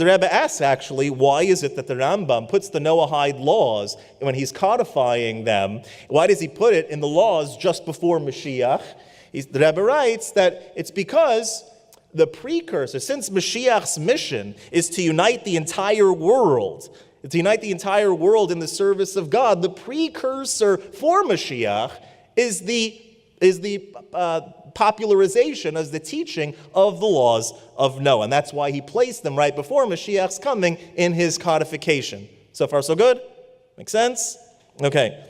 The Rebbe asks, actually, why is it that the Rambam puts the Noahide laws, when he's codifying them, why does he put it in the laws just before Mashiach? The Rebbe writes that it's because the precursor, since Mashiach's mission is to unite the entire world, in the service of God, the precursor for Mashiach is the popularization as the teaching of the laws of Noah. And that's why he placed them right before Mashiach's coming in his codification. So far, so good? Make sense? Okay.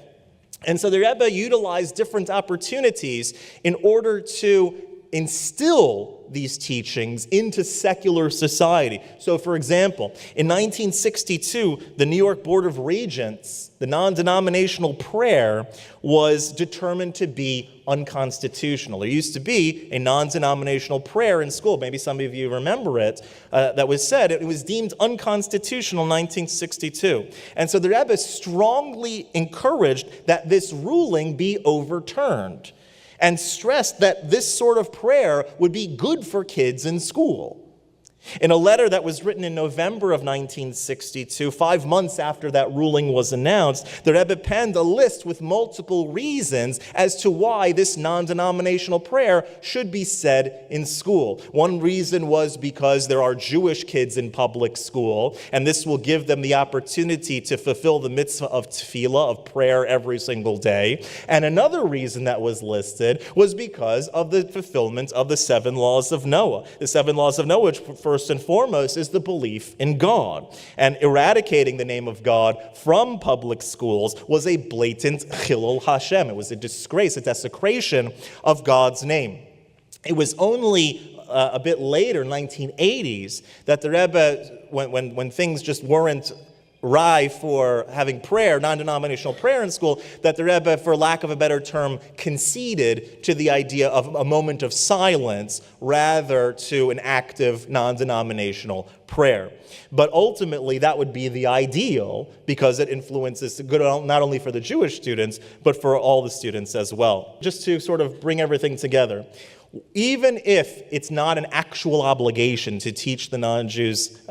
And so the Rebbe utilized different opportunities in order to instill these teachings into secular society. So, for example, in 1962, the New York Board of Regents, the non-denominational prayer was determined to be unconstitutional. There used to be a non-denominational prayer in school. Maybe some of you remember it. That was said. It was deemed unconstitutional in 1962. And so the Rebbe strongly encouraged that this ruling be overturned, and stressed that this sort of prayer would be good for kids in school. In a letter that was written in November of 1962, 5 months after that ruling was announced, the Rebbe penned a list with multiple reasons as to why this non-denominational prayer should be said in school. One reason was because there are Jewish kids in public school, and this will give them the opportunity to fulfill the mitzvah of tefillah, of prayer every single day. And another reason that was listed was because of the fulfillment of the 7 laws of Noah. The 7 laws of Noah, which first and foremost is the belief in God. And eradicating the name of God from public schools was a blatant chilul Hashem. It was a disgrace, a desecration of God's name. It was only a bit later, 1980s, that the Rebbe, when things just weren't rife for having prayer, non-denominational prayer in school, that the Rebbe, for lack of a better term, conceded to the idea of a moment of silence rather to an active non-denominational prayer. But ultimately, that would be the ideal because it influences good not only for the Jewish students, but for all the students as well. Just to sort of bring everything together, even if it's not an actual obligation to teach the non-Jews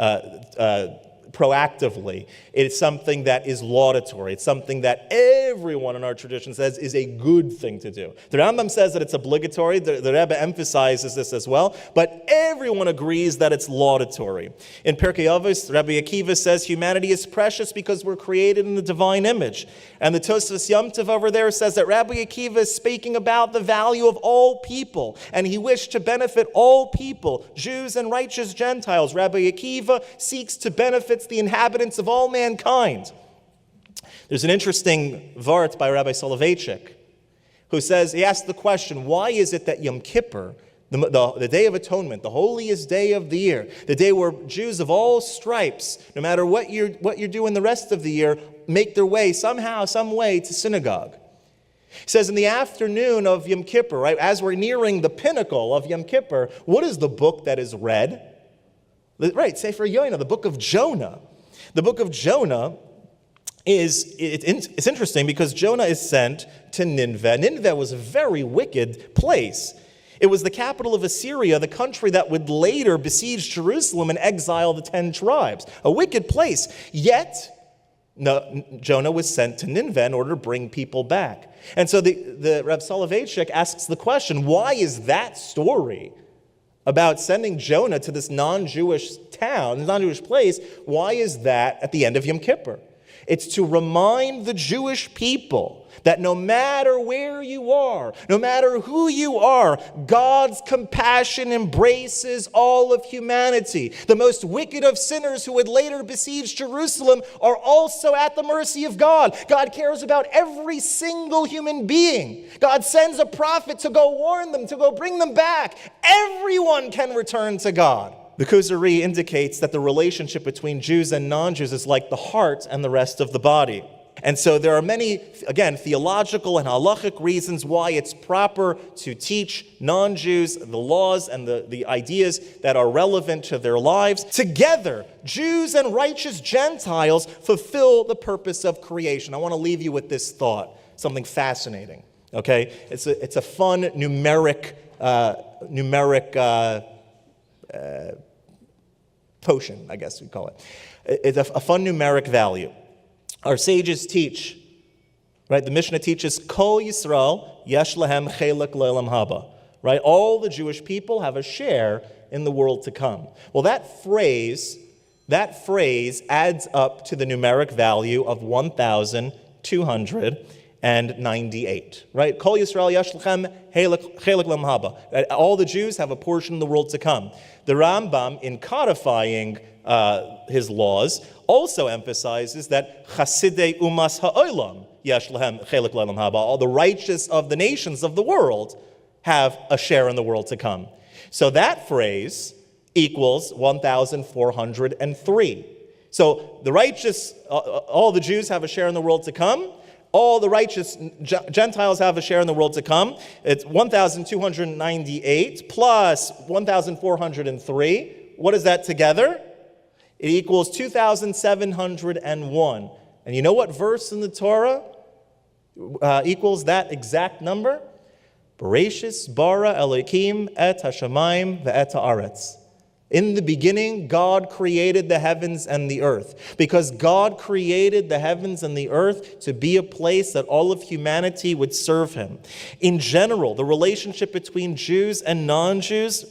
proactively, it's something that is laudatory. It's something that everyone in our tradition says is a good thing to do. The Rambam says that it's obligatory. The Rebbe emphasizes this as well, but everyone agrees that it's laudatory. In Pirkei Avos, Rabbi Akiva says humanity is precious because we're created in the divine image. And the Tosfos Yom Tov over there says that Rabbi Akiva is speaking about the value of all people, and he wished to benefit all people, Jews and righteous Gentiles. Rabbi Akiva seeks to benefit the inhabitants of all mankind. There's an interesting vart by Rabbi Soloveitchik, who says, he asked the question, why is it that Yom Kippur, the Day of Atonement, the holiest day of the year, the day where Jews of all stripes, no matter what you're doing the rest of the year, make their way somehow, some way to synagogue? He says in the afternoon of Yom Kippur, right, as we're nearing the pinnacle of Yom Kippur, what is the book that is read? Right, Sefer Yonah, the book of Jonah. The book of Jonah it's interesting because Jonah is sent to Nineveh. Nineveh was a very wicked place. It was the capital of Assyria, the country that would later besiege Jerusalem and exile the 10 tribes. A wicked place. Yet, Jonah was sent to Nineveh in order to bring people back. And so the Reb Soloveitchik asks the question, why is that story about sending Jonah to this non-Jewish town, non-Jewish place, why is that at the end of Yom Kippur? It's to remind the Jewish people that no matter where you are, no matter who you are, God's compassion embraces all of humanity. The most wicked of sinners who would later besiege Jerusalem are also at the mercy of God. God cares about every single human being. God sends a prophet to go warn them, to go bring them back. Everyone can return to God. The Kuzari indicates that the relationship between Jews and non-Jews is like the heart and the rest of the body. And so there are many, again, theological and halachic reasons why it's proper to teach non-Jews the laws and the ideas that are relevant to their lives. Together, Jews and righteous Gentiles fulfill the purpose of creation. I want to leave you with this thought, something fascinating. Okay, it's a fun numeric potion, I guess we'd call it. It's a fun numeric value. Our sages teach, right? The Mishnah teaches, Kol Yisrael yesh lahem chelek le'olam haba. Right? All the Jewish people have a share in the world to come. Well, that phrase adds up to the numeric value of 1,298. Right? Kol Yisrael yesh lahem chelek le'olam haba. All the Jews have a portion in the world to come. The Rambam, in codifying his laws, also emphasizes that Chasidei Umas Ha'olam yesh lahem chelek le'olam haba. All the righteous of the nations of the world have a share in the world to come. So that phrase equals 1,403. So the righteous, all the Jews have a share in the world to come. All the righteous Gentiles have a share in the world to come. It's 1,298 plus 1,403. What is that together? It equals 2,701. And you know what verse in the Torah equals that exact number? Bereshis bara Elokim et hashamayim ve'et haaretz. In the beginning, God created the heavens and the earth. Because God created the heavens and the earth to be a place that all of humanity would serve Him. In general, the relationship between Jews and non-Jews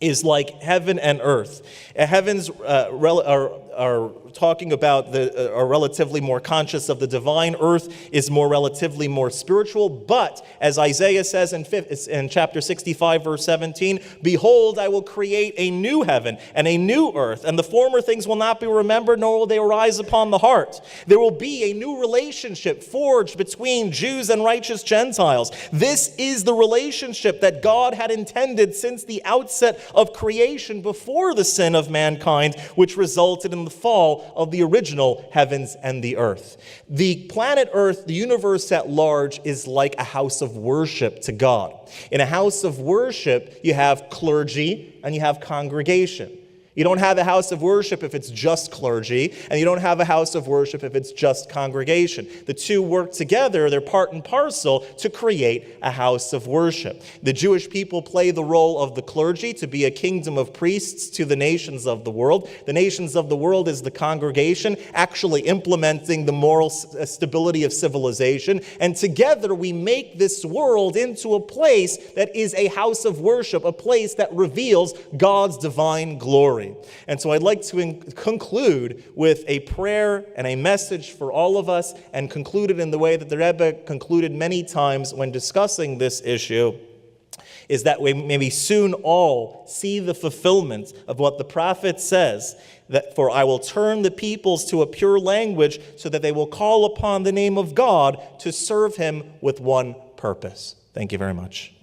is like heaven and earth. Heavens are talking about are relatively more conscious of the divine. Earth is more relatively more spiritual. But as Isaiah says in chapter 65, verse 17, behold, I will create a new heaven and a new earth, and the former things will not be remembered, nor will they arise upon the heart. There will be a new relationship forged between Jews and righteous Gentiles. This is the relationship that God had intended since the outset of creation before the sin of mankind, which resulted in the fall of the original heavens and the earth. The planet Earth, the universe at large, is like a house of worship to God. In a house of worship, you have clergy and you have congregation. You don't have a house of worship if it's just clergy, and you don't have a house of worship if it's just congregation. The two work together, they're part and parcel to create a house of worship. The Jewish people play the role of the clergy to be a kingdom of priests to the nations of the world. The nations of the world is the congregation, actually implementing the moral stability of civilization. And together we make this world into a place that is a house of worship, a place that reveals God's divine glory. And so I'd like to conclude with a prayer and a message for all of us, and conclude it in the way that the Rebbe concluded many times when discussing this issue, is that we maybe soon all see the fulfillment of what the prophet says, that for I will turn the peoples to a pure language so that they will call upon the name of God to serve Him with one purpose. Thank you very much.